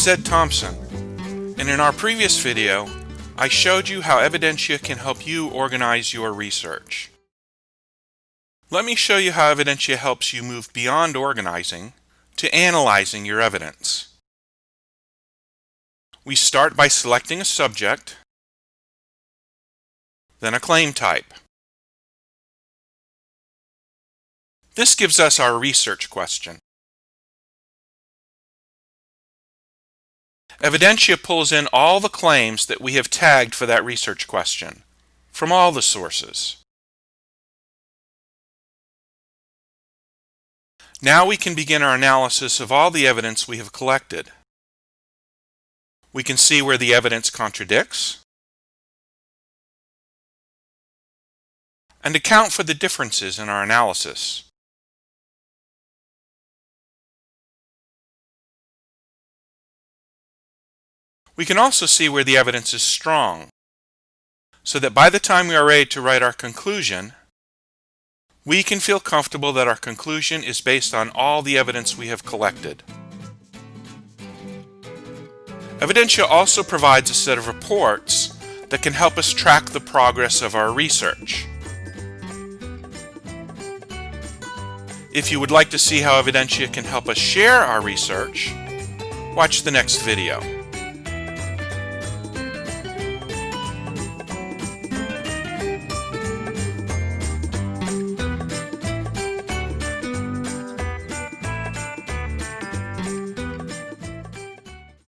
is Ed Thompson, and in our previous video, I showed you how Evidentia can help you organize your research. Let me show you how Evidentia helps you move beyond organizing to analyzing your evidence. We start by selecting a subject, then a claim type. This gives us our research question. Evidentia pulls in all the claims that we have tagged for that research question from all the sources. Now we can begin our analysis of all the evidence we have collected. We can see where the evidence contradicts and account for the differences in our analysis. We can also see where the evidence is strong, so that by the time we are ready to write our conclusion, we can feel comfortable that our conclusion is based on all the evidence we have collected. Evidentia also provides a set of reports that can help us track the progress of our research. If you would like to see how Evidentia can help us share our research, watch the next video.